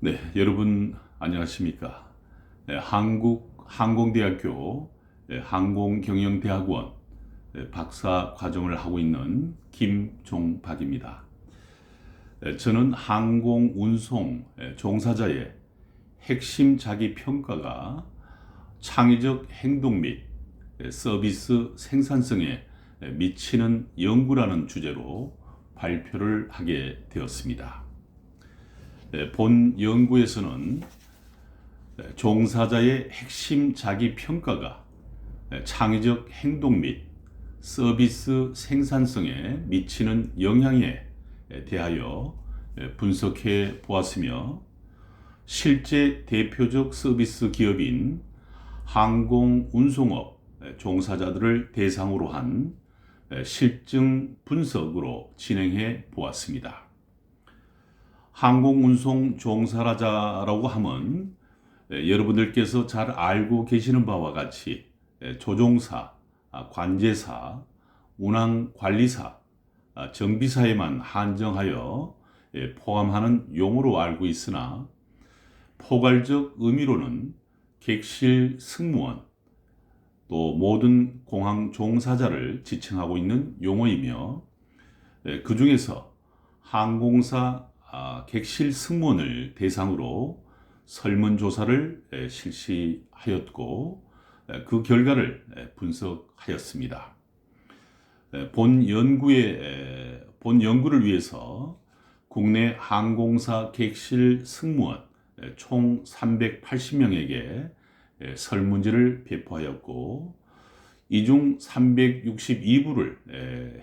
네, 여러분 안녕하십니까? 네, 한국 항공대학교 항공경영대학원 박사 과정을 하고 있는 김종박입니다. 저는 항공운송 종사자의 핵심 자기 평가가 창의적 행동 및 서비스 생산성에 미치는 연구라는 주제로 발표를 하게 되었습니다. 본 연구에서는 종사자의 핵심 자기 평가가 창의적 행동 및 서비스 생산성에 미치는 영향에 대하여 분석해 보았으며, 실제 대표적 서비스 기업인 항공운송업 종사자들을 대상으로 한 실증 분석으로 진행해 보았습니다. 항공운송 종사자라고 하면 여러분들께서 잘 알고 계시는 바와 같이 조종사, 관제사, 운항관리사, 정비사에만 한정하여 포함하는 용어로 알고 있으나, 포괄적 의미로는 객실 승무원, 또 모든 공항 종사자를 지칭하고 있는 용어이며, 그 중에서 항공사 객실 승무원을 대상으로 설문조사를 실시하였고, 그 결과를 분석하였습니다. 본 연구를 위해서 국내 항공사 객실 승무원 총 380명에게 설문지를 배포하였고, 이 중 362부를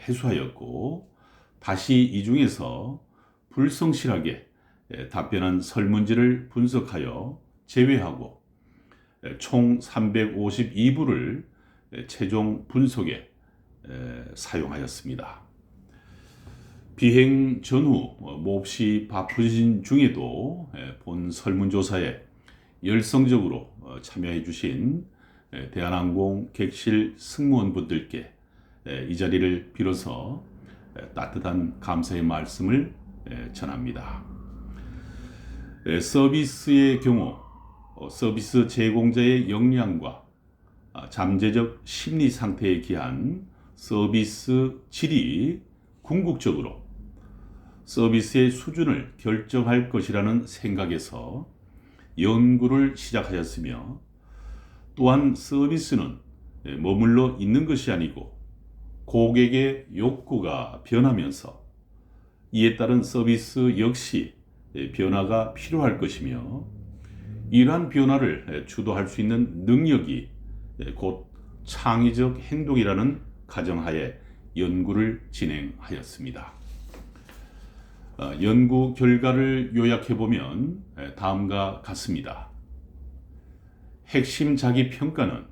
해수하였고, 다시 이 중에서 불성실하게 답변한 설문지를 분석하여 제외하고 총 352부를 최종 분석에 사용하였습니다. 비행 전후 몹시 바쁘신 중에도 본 설문조사에 열성적으로 참여해 주신 대한항공 객실 승무원분들께 이 자리를 빌어서 따뜻한 감사의 말씀을 전합니다. 서비스의 경우 서비스 제공자의 역량과 잠재적 심리 상태에 기한 서비스 질이 궁극적으로 서비스의 수준을 결정할 것이라는 생각에서 연구를 시작하였으며, 또한 서비스는 머물러 있는 것이 아니고 고객의 욕구가 변하면서 이에 따른 서비스 역시 변화가 필요할 것이며, 이러한 변화를 주도할 수 있는 능력이 곧 창의적 행동이라는 가정하에 연구를 진행하였습니다. 연구 결과를 요약해보면 다음과 같습니다. 핵심 자기 평가는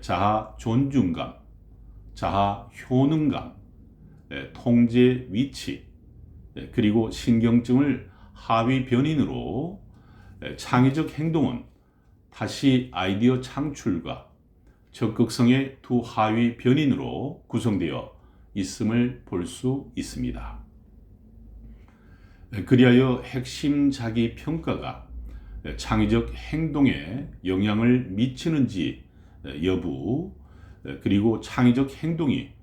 자아 존중감, 자아 효능감, 통제 위치, 그리고 신경증을 하위 변인으로, 창의적 행동은 다시 아이디어 창출과 적극성의 두 하위 변인으로 구성되어 있음을 볼 수 있습니다. 그리하여 핵심 자기 평가가 창의적 행동에 영향을 미치는지 여부, 그리고 창의적 행동이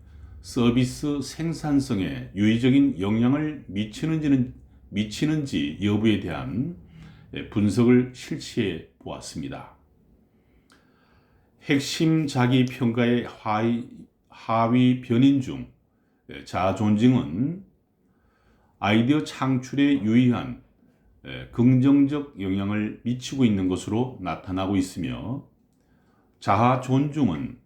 서비스 생산성에 유의적인 영향을 미치는지 여부에 대한 분석을 실시해 보았습니다. 핵심 자기 평가의 하위 변인 중 자아 존중은 아이디어 창출에 유의한 긍정적 영향을 미치고 있는 것으로 나타나고 있으며, 자아 존중은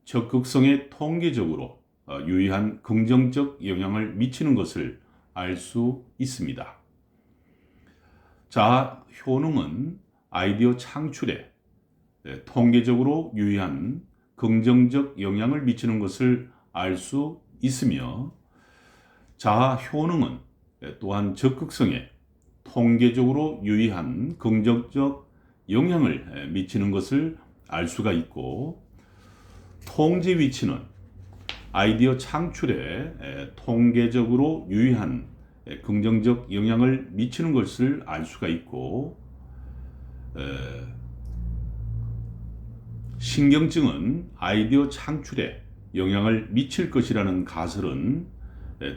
적극성에 통계적으로 유의한 긍정적 영향을 미치는 것을 알 수 있습니다. 자아 효능은 아이디어 창출에 통계적으로 유의한 긍정적 영향을 미치는 것을 알 수 있으며, 자아 효능은 또한 적극성에 통계적으로 유의한 긍정적 영향을 미치는 것을 알 수가 있고, 통제 위치는 아이디어 창출에 통계적으로 유의한 긍정적 영향을 미치는 것을 알 수가 있고, 신경증은 아이디어 창출에 영향을 미칠 것이라는 가설은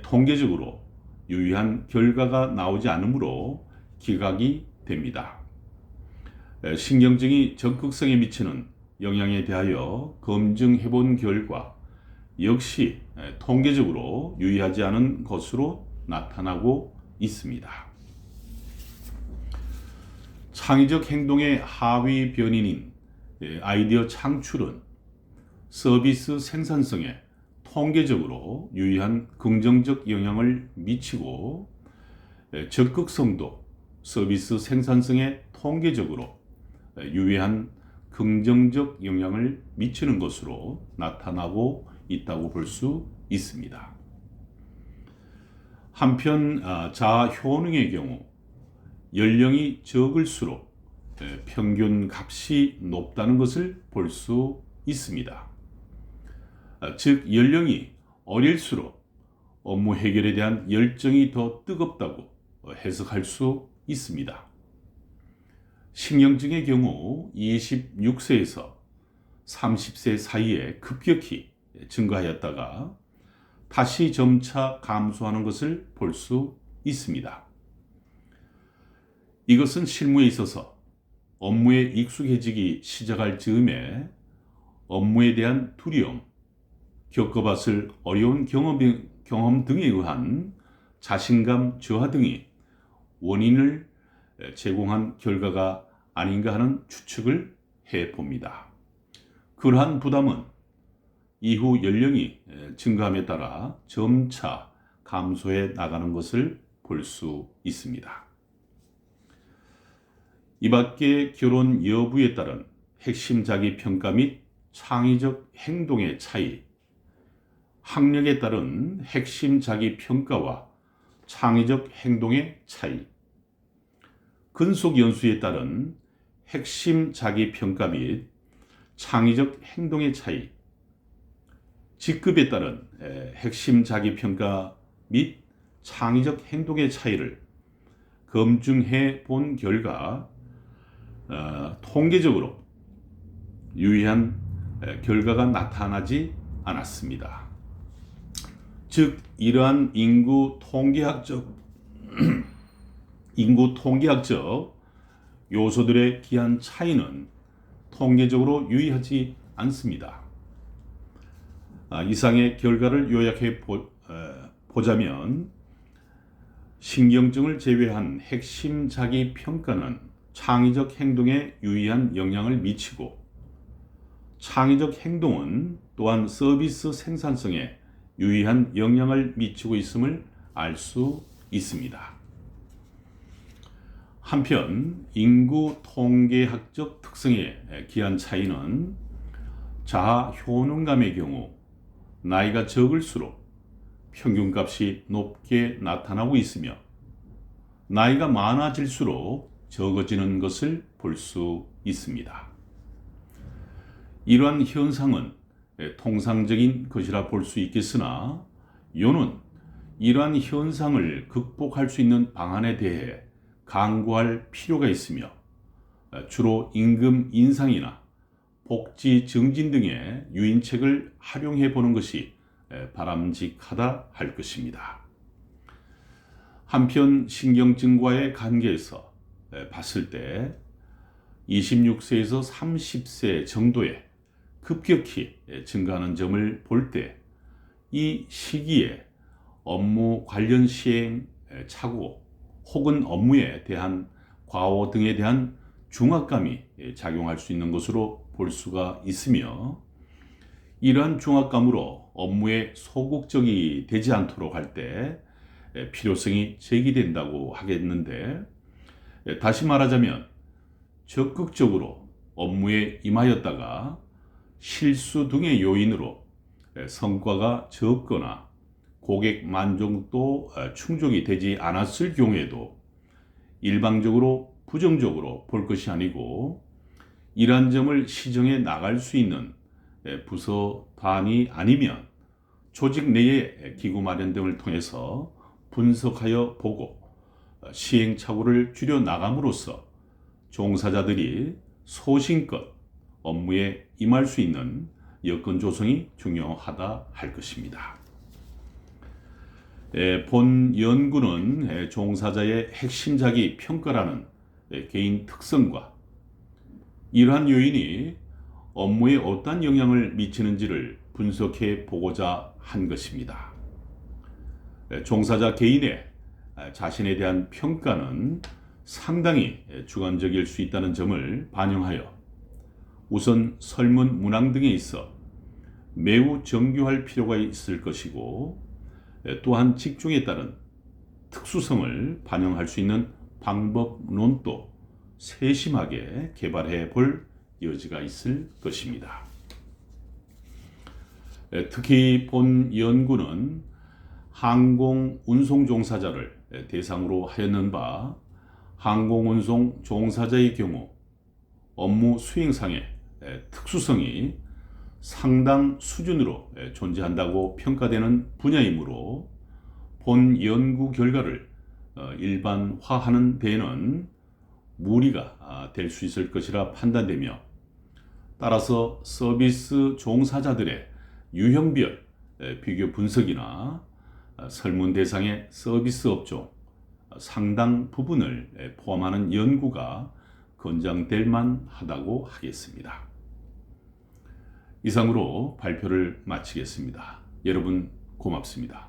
통계적으로 유의한 결과가 나오지 않으므로 기각이 됩니다. 신경증이 적극성에 미치는 영향에 대하여 검증해 본 결과 역시 통계적으로 유의하지 않은 것으로 나타나고 있습니다. 창의적 행동의 하위 변인인 아이디어 창출은 서비스 생산성에 통계적으로 유의한 긍정적 영향을 미치고, 적극성도 서비스 생산성에 통계적으로 유의한 긍정적 영향을 미치는 것으로 나타나고 있다고 볼 수 있습니다. 한편 자아 효능의 경우 연령이 적을수록 평균 값이 높다는 것을 볼 수 있습니다. 즉 연령이 어릴수록 업무 해결에 대한 열정이 더 뜨겁다고 해석할 수 있습니다. 신경증의 경우 26세에서 30세 사이에 급격히 증가하였다가 다시 점차 감소하는 것을 볼 수 있습니다. 이것은 실무에 있어서 업무에 익숙해지기 시작할 즈음에 업무에 대한 두려움, 겪어봤을 어려운 경험 등에 의한 자신감 저하 등이 원인을 제공한 결과가 아닌가 하는 추측을 해봅니다. 그러한 부담은 이후 연령이 증가함에 따라 점차 감소해 나가는 것을 볼 수 있습니다. 이 밖에 결혼 여부에 따른 핵심 자기 평가 및 창의적 행동의 차이, 학력에 따른 핵심 자기 평가와 창의적 행동의 차이, 근속 연수에 따른 핵심 자기 평가 및 창의적 행동의 차이, 직급에 따른 핵심 자기 평가 및 창의적 행동의 차이를 검증해 본 결과 통계적으로 유의한 결과가 나타나지 않았습니다. 즉 이러한 인구 통계학적 요소들의 기한 차이는 통계적으로 유의하지 않습니다. 이상의 결과를 요약해 보자면 신경증을 제외한 핵심 자기 평가는 창의적 행동에 유의한 영향을 미치고, 창의적 행동은 또한 서비스 생산성에 유의한 영향을 미치고 있음을 알 수 있습니다. 한편 인구 통계학적 특성의 기한 차이는 자아 효능감의 경우 나이가 적을수록 평균값이 높게 나타나고 있으며, 나이가 많아질수록 적어지는 것을 볼 수 있습니다. 이러한 현상은 통상적인 것이라 볼 수 있겠으나, 요는 이러한 현상을 극복할 수 있는 방안에 대해 강구할 필요가 있으며, 주로 임금 인상이나 복지 증진 등의 유인책을 활용해 보는 것이 바람직하다 할 것입니다. 한편 신경증과의 관계에서 봤을 때 26세에서 30세 정도에 급격히 증가하는 점을 볼 때 이 시기에 업무 관련 시행 착오 혹은 업무에 대한 과오 등에 대한 중압감이 작용할 수 있는 것으로 볼 수가 있으며, 이러한 중압감으로 업무에 소극적이 되지 않도록 할 때 필요성이 제기된다고 하겠는데, 다시 말하자면 적극적으로 업무에 임하였다가 실수 등의 요인으로 성과가 적거나 고객 만족도 충족이 되지 않았을 경우에도 일방적으로 부정적으로 볼 것이 아니고, 이러한 점을 시정해 나갈 수 있는 부서 단위 아니면 조직 내의 기구 마련 등을 통해서 분석하여 보고 시행착오를 줄여 나감으로써 종사자들이 소신껏 업무에 임할 수 있는 여건 조성이 중요하다 할 것입니다. 본 연구는 종사자의 핵심 자기 평가라는 개인 특성과 이러한 요인이 업무에 어떤 영향을 미치는지를 분석해 보고자 한 것입니다. 종사자 개인의 자신에 대한 평가는 상당히 주관적일 수 있다는 점을 반영하여 우선 설문 문항 등에 있어 매우 정교할 필요가 있을 것이고, 또한 직종에 따른 특수성을 반영할 수 있는 방법론도 세심하게 개발해 볼 여지가 있을 것입니다. 특히 본 연구는 항공 운송 종사자를 대상으로 하였는 바 항공 운송 종사자의 경우 업무 수행상의 특수성이 상당 수준으로 존재한다고 평가되는 분야이므로 본 연구 결과를 일반화하는 데에는 무리가 될 수 있을 것이라 판단되며, 따라서 서비스 종사자들의 유형별 비교 분석이나 설문 대상의 서비스 업종 상당 부분을 포함하는 연구가 권장될 만하다고 하겠습니다. 이상으로 발표를 마치겠습니다. 여러분 고맙습니다.